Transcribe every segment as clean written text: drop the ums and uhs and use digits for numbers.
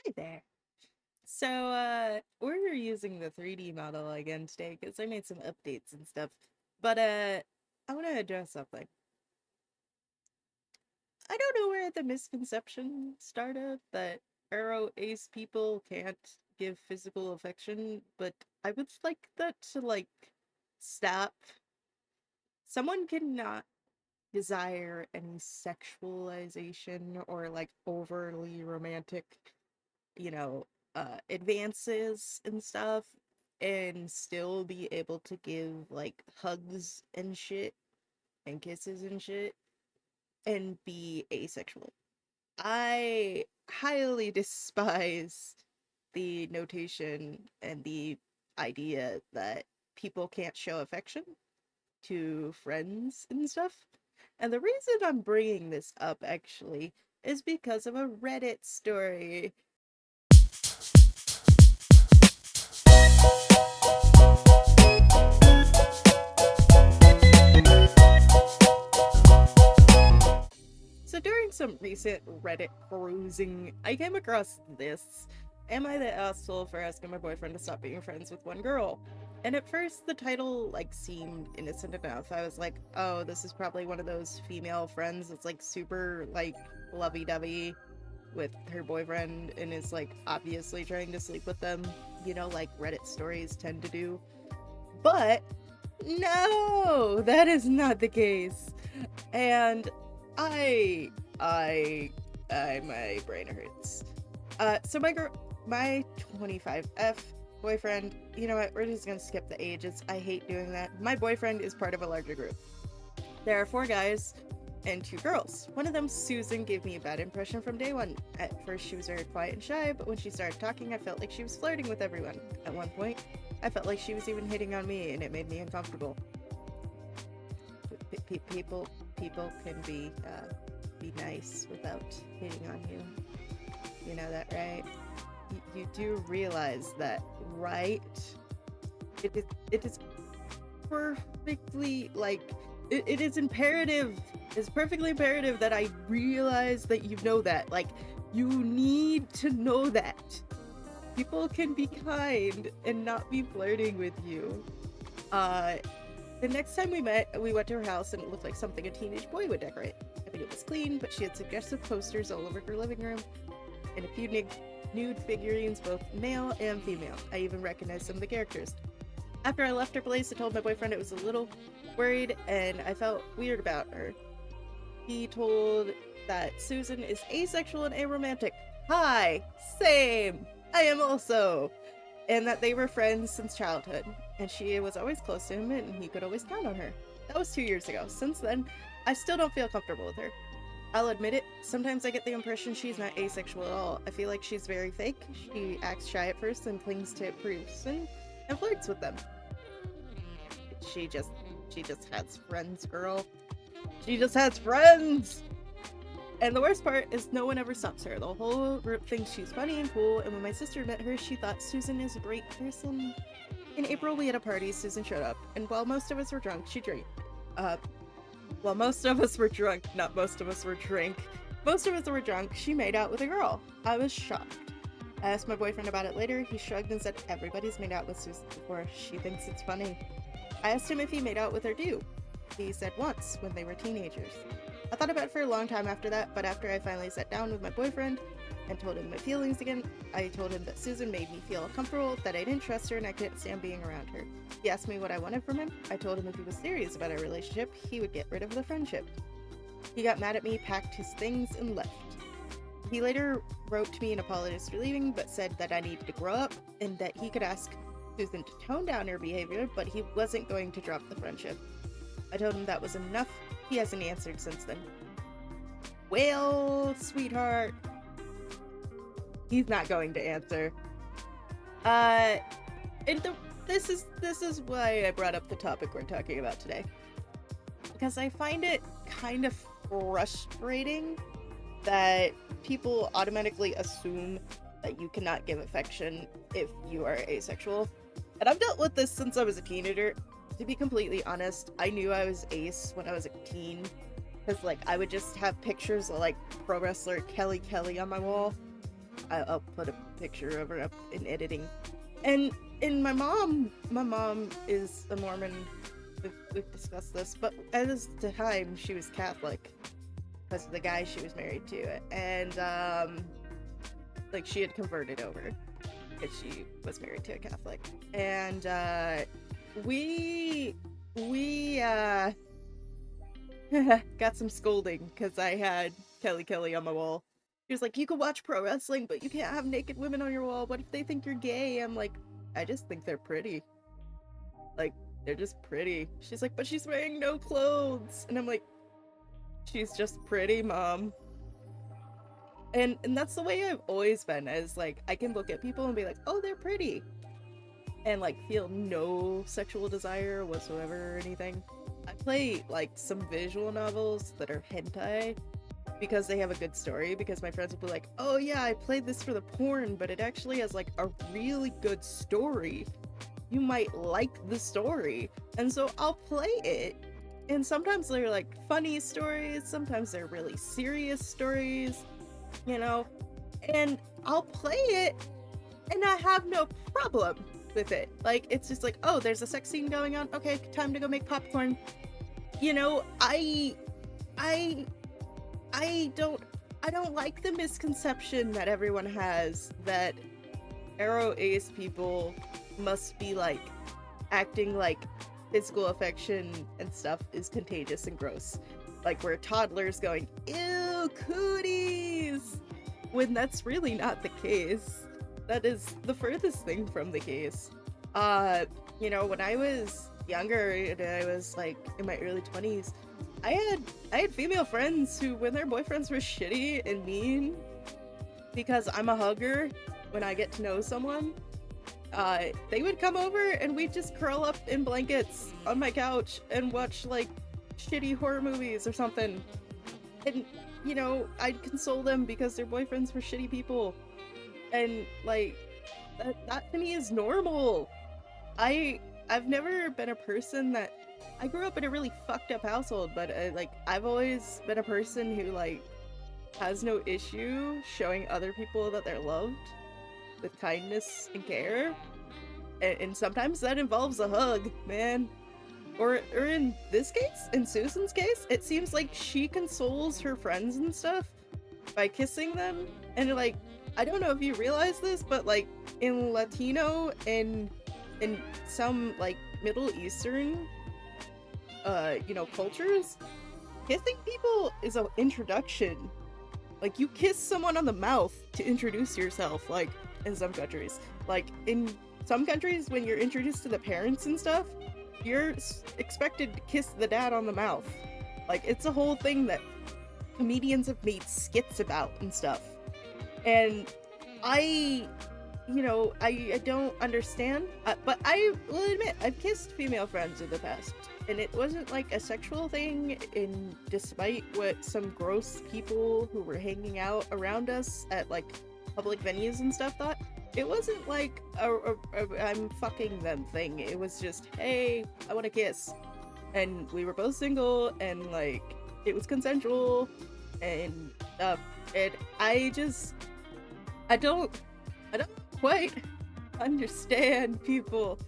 Hi there. So, we're using the 3D model again today because I made some updates and stuff. But, I want to address something. I don't know where the misconception started that Arrow Ace people can't give physical affection, but I would like that to, stop. Someone cannot desire any sexualization or, overly romantic advances and stuff and still be able to give hugs and shit and kisses and shit and be asexual. I highly despise the notation and the idea that people can't show affection to friends and stuff. And the reason I'm bringing this up actually is because of a Reddit story. So during some recent Reddit perusing, I came across this. Am I the asshole for asking my boyfriend to stop being friends with one girl? And at first the title seemed innocent enough. I was like, oh, this is probably one of those female friends that's super lovey-dovey with her boyfriend and is obviously trying to sleep with them, like Reddit stories tend to do. But no, that is not the case. And I, I, my brain hurts. So my 25F boyfriend, you know what, we're just gonna skip the ages. I hate doing that. My boyfriend is part of a larger group. There are 4 guys and 2 girls. One of them, Susan, gave me a bad impression from day one. At first, she was very quiet and shy, but when she started talking, I felt like she was flirting with everyone. At one point, I felt like she was even hitting on me, and it made me uncomfortable. People can be nice without hitting on you. You know that, right? You do realize that, right? It is perfectly it is imperative. It's perfectly imperative that I realize that you know that. You need to know that. People can be kind and not be flirting with you. The next time we met, we went to her house and it looked like something a teenage boy would decorate. I mean, it was clean, but she had suggestive posters all over her living room and a few nude figurines, both male and female. I even recognized some of the characters. After I left her place, I told my boyfriend it was a little worried and I felt weird about her. He told that Susan is asexual and aromantic. Hi, same. I am also. And that they were friends since childhood, and she was always close to him and he could always count on her. That was 2 years ago. Since then, I still don't feel comfortable with her. I'll admit it, sometimes I get the impression she's not asexual at all. I feel like she's very fake. She acts shy at first and clings to proofs and flirts with them. She just has friends, girl. She just has friends! And the worst part is no one ever stops her. The whole group thinks she's funny and cool, and when my sister met her, she thought Susan is a great person. In April, we had a party, Susan showed up, and while most of us were drunk, she drank. While most of us were drunk, not most of us were drink. Most of us were drunk, she made out with a girl. I was shocked. I asked my boyfriend about it later, he shrugged and said everybody's made out with Susan before, she thinks it's funny. I asked him if he made out with her too. He said once, when they were teenagers. I thought about it for a long time after that, but after I finally sat down with my boyfriend and told him my feelings again, I told him that Susan made me feel uncomfortable, that I didn't trust her, and I couldn't stand being around her. He asked me what I wanted from him. I told him if he was serious about our relationship, he would get rid of the friendship. He got mad at me, packed his things, and left. He later wrote to me and apologized for leaving, but said that I needed to grow up and that he could ask Susan to tone down her behavior, but he wasn't going to drop the friendship. I told him that was enough. He hasn't answered since then. Well, sweetheart, he's not going to answer. This is why I brought up the topic we're talking about today. Because I find it kind of frustrating that people automatically assume that you cannot give affection if you are asexual. And I've dealt with this since I was a teenager. To be completely honest, I knew I was ace when I was a teen. Because, I would just have pictures of, pro wrestler Kelly on my wall. I'll put a picture of her up in editing. And my mom is a Mormon. We've discussed this, but at this time she was Catholic because of the guy she was married to, and like she had converted over because she was married to a Catholic, and we got some scolding because I had Kelly on my wall. She was like, "You can watch pro wrestling, but you can't have naked women on your wall. What if they think you're gay?" I'm like, I just think they're pretty. Like, they're just pretty. She's like, "But she's wearing no clothes." And I'm like, she's just pretty, Mom. And that's the way I've always been, is like, I can look at people and be like, "Oh, they're pretty," and like feel no sexual desire whatsoever or anything. I play like some visual novels that are hentai because they have a good story, because my friends will be like, "Oh yeah, I played this for the porn, but it actually has like a really good story. You might like the story." And so I'll play it. And sometimes they're like funny stories, sometimes they're really serious stories, you know? And I'll play it and I have no problem with it. Like, it's just like, oh, there's a sex scene going on. Okay, time to go make popcorn. You know, I don't like the misconception that everyone has that aro ace people must be like acting like physical affection and stuff is contagious and gross. Like we're toddlers going, "Ew, cooties," when that's really not the case. That is the furthest thing from the case. You know, when I was younger and I was like in my early 20s, I had female friends who, when their boyfriends were shitty and mean, because I'm a hugger, when I get to know someone, they would come over and we'd just curl up in blankets on my couch and watch like shitty horror movies or something. And, you know, I'd console them because their boyfriends were shitty people. And like, that to me is normal. I've never been a person that, I grew up in a really fucked up household, but like, I've always been a person who like has no issue showing other people that they're loved with kindness and care. And sometimes that involves a hug, man. Or in this case, in Susan's case, it seems like she consoles her friends and stuff by kissing them. And like, I don't know if you realize this, but like in Latino and in some like Middle Eastern you know, cultures, kissing people is an introduction. Like, you kiss someone on the mouth to introduce yourself, like in some countries. Like in some countries, when you're introduced to the parents and stuff, you're expected to kiss the dad on the mouth. Like, it's a whole thing that comedians have made skits about and stuff. And I don't understand, but I will admit, I've kissed female friends in the past, and it wasn't like a sexual thing, and despite what some gross people who were hanging out around us at like public venues and stuff thought, it wasn't like a I'm fucking them thing. It was just, hey, I want to kiss. And we were both single, and like, it was consensual, and stuff. And I don't quite understand people.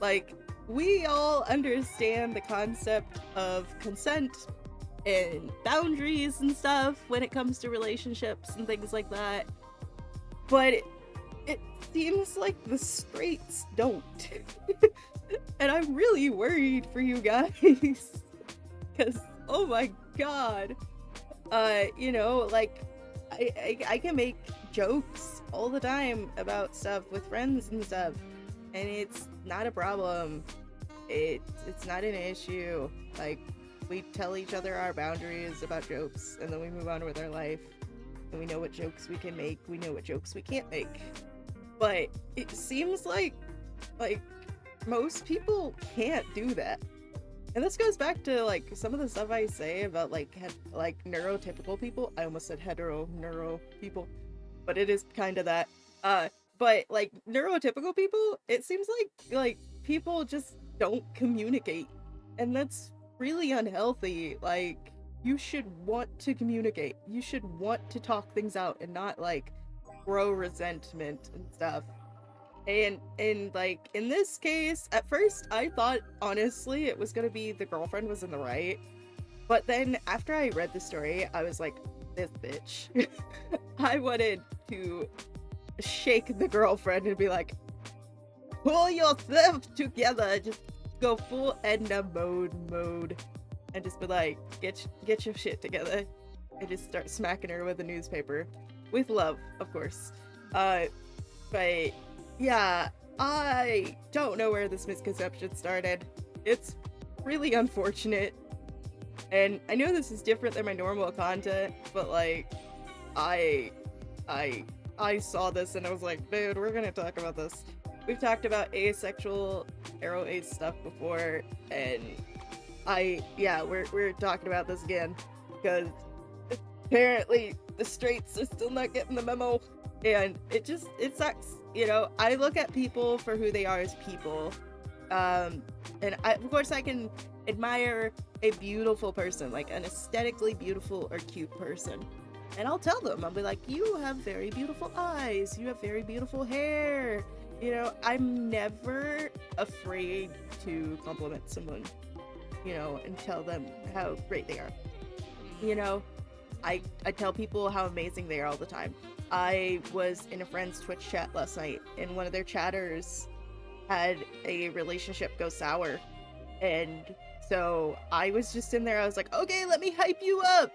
Like, we all understand the concept of consent and boundaries and stuff when it comes to relationships and things like that, but it seems like the straights don't. And I'm really worried for you guys, because oh my god, you know, like, I can make jokes all the time about stuff with friends and stuff, and it's not a problem. It's not an issue. Like, we tell each other our boundaries about jokes, and then we move on with our life, and we know what jokes we can make, we know what jokes we can't make. But it seems like most people can't do that. And this goes back to like some of the stuff I say about like neurotypical people. I almost said neuro people, but it is kind of that. But like neurotypical people, it seems like people just don't communicate, and that's really unhealthy. Like, you should want to communicate. You should want to talk things out and not like grow resentment and stuff. And like in this case, at first I thought honestly it was gonna be the girlfriend was in the right. But then after I read the story, I was like, this bitch. I wanted to shake the girlfriend and be like, pull yourself together. Just go full Edna mode. And just be like, get your shit together. And just start smacking her with a newspaper. With love, of course. But yeah, I don't know where this misconception started. It's really unfortunate. And I know this is different than my normal content, but like, I saw this and I was like, dude, we're gonna talk about this. We've talked about asexual arrow ace stuff before, and we're talking about this again because apparently the straights are still not getting the memo, and it sucks. You know, I look at people for who they are as people, and of course I can admire a beautiful person, like an aesthetically beautiful or cute person, and I'll tell them, I'll be like, you have very beautiful eyes, you have very beautiful hair. You know, I'm never afraid to compliment someone, you know, and tell them how great they are. You know, I tell people how amazing they are all the time. I was in a friend's Twitch chat last night, and one of their chatters had a relationship go sour, and so I was just in there, I was like, okay, let me hype you up.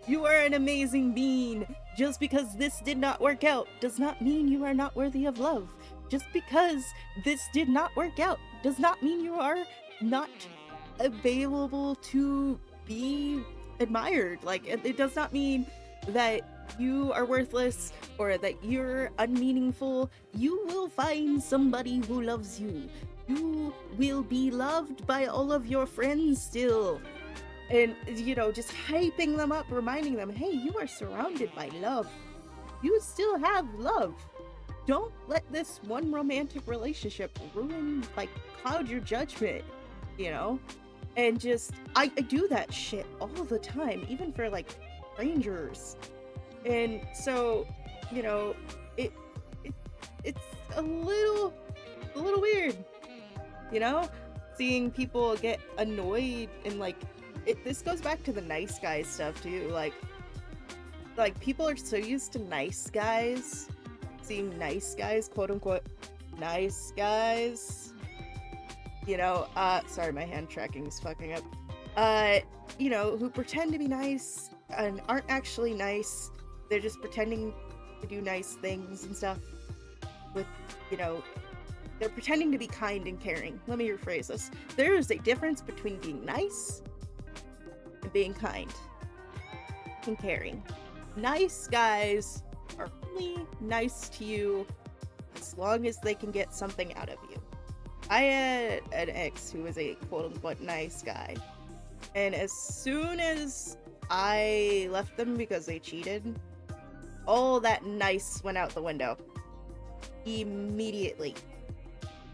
You are an amazing being. Just because this did not work out does not mean you are not worthy of love. Just because this did not work out does not mean you are not available to be admired. Like, it does not mean that you are worthless or that you're unmeaningful. You will find somebody who loves you. You will be loved by all of your friends still. And, you know, just hyping them up, reminding them, hey, you are surrounded by love. You still have love. Don't let this one romantic relationship ruin, like, cloud your judgment, you know? And just, I do that shit all the time, even for, like, strangers. And so, you know, it's a little weird, you know? Seeing people get annoyed and, like, this goes back to the nice guy stuff, too. Like, people are so used to nice guys, seeing nice guys, quote-unquote, nice guys, you know, sorry, my hand tracking is fucking up, you know, who pretend to be nice and aren't actually nice. They're just pretending to do nice things and stuff with, you know, they're pretending to be kind and caring. Let me rephrase this. There is a difference between being nice and being kind and caring. Nice guys are only nice to you as long as they can get something out of you. I had an ex who was a quote-unquote nice guy, and as soon as I left them because they cheated, all that nice went out the window. Immediately.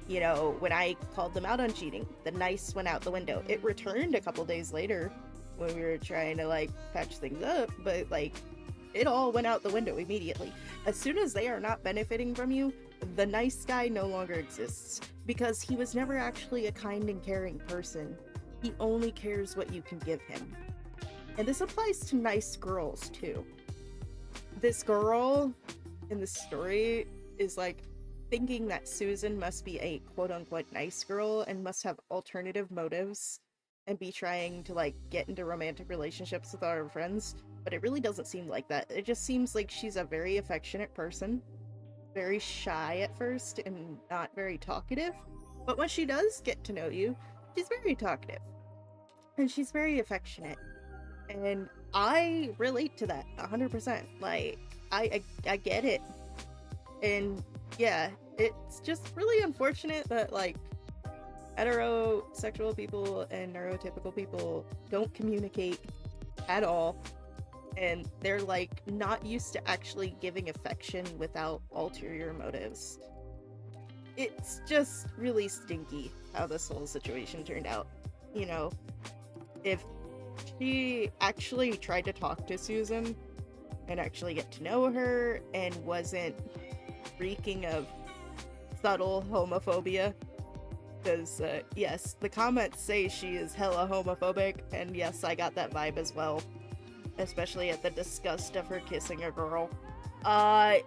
You know, when I called them out on cheating, the nice went out the window. It returned a couple days later when we were trying to, like, patch things up, but, like, it all went out the window immediately. As soon as they are not benefiting from you, the nice guy no longer exists, because he was never actually a kind and caring person. He only cares what you can give him. And this applies to nice girls, too. This girl in the story is, like, thinking that Susan must be a quote-unquote nice girl and must have alternative motives and be trying to, like, get into romantic relationships with our friends, but it really doesn't seem like that. It just seems like she's a very affectionate person, very shy at first and not very talkative, but when she does get to know you, she's very talkative and she's very affectionate, and I relate to that 100%. Like, I get it. And yeah, it's just really unfortunate that, like, heterosexual people and neurotypical people don't communicate at all, and they're, like, not used to actually giving affection without ulterior motives. It's just really stinky how this whole situation turned out. You know, if she actually tried to talk to Susan and actually get to know her and wasn't reeking of subtle homophobia. Because, yes, the comments say she is hella homophobic, and yes, I got that vibe as well. Especially at the disgust of her kissing a girl. But,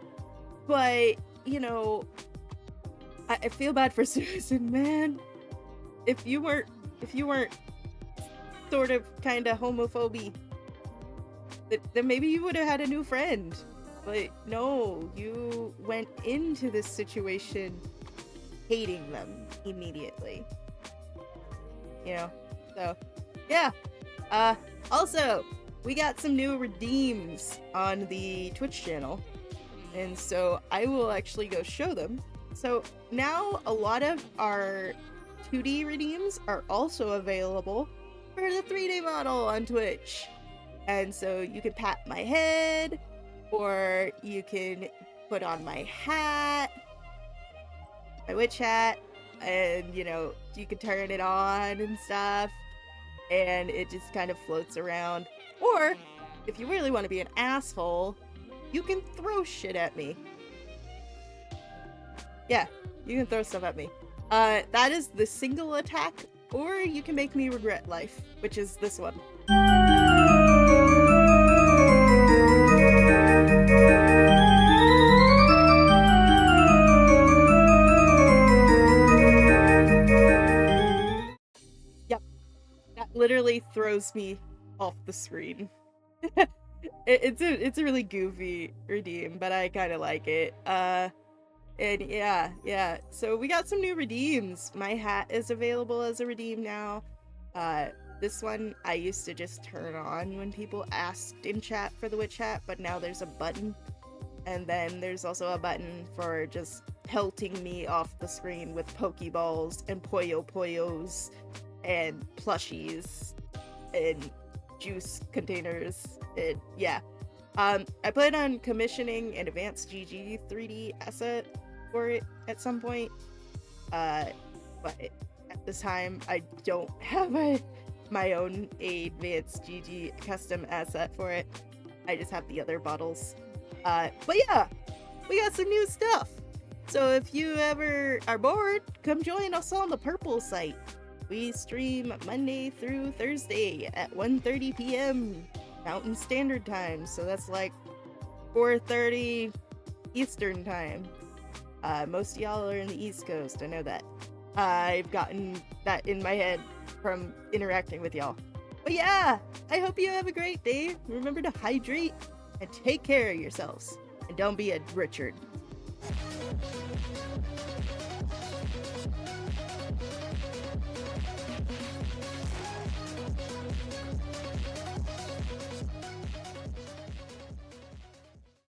you know, I feel bad for Susan, man. If you weren't sort of kind of homophobe, then maybe you would have had a new friend. But no, you went into this situation hating them immediately. You know? So, yeah. Also, we got some new redeems on the Twitch channel. And so I will actually go show them. So now a lot of our 2D redeems are also available for the 3D model on Twitch. And so you can pat my head, or you can put on my hat, my witch hat, and you know, you can turn it on and stuff, and it just kind of floats around. Or if you really want to be an asshole, you can throw shit at me. Yeah, you can throw stuff at me. That is the single attack, or you can make me regret life, which is this one. Yep, that literally throws me off the screen. It's a really goofy redeem, but I kind of like it. And yeah. So we got some new redeems. My hat is available as a redeem now. This one I used to just turn on when people asked in chat for the witch hat, but now there's a button. And then there's also a button for just pelting me off the screen with Pokeballs and Puyo Puyos and plushies and juice containers. And yeah. I plan on commissioning an advanced GG 3D asset for it at some point. But at this time, I don't have my own advanced GG custom asset for it. I just have the other bottles. But yeah, we got some new stuff. So if you ever are bored, come join us on the Purple site. We stream Monday through Thursday at 1:30 p.m. Mountain Standard Time. So that's like 4:30 Eastern Time. Most of y'all are in the East Coast, I know that. I've gotten that in my head from interacting with y'all. But yeah, I hope you have a great day. Remember to hydrate and take care of yourselves. And don't be a Richard.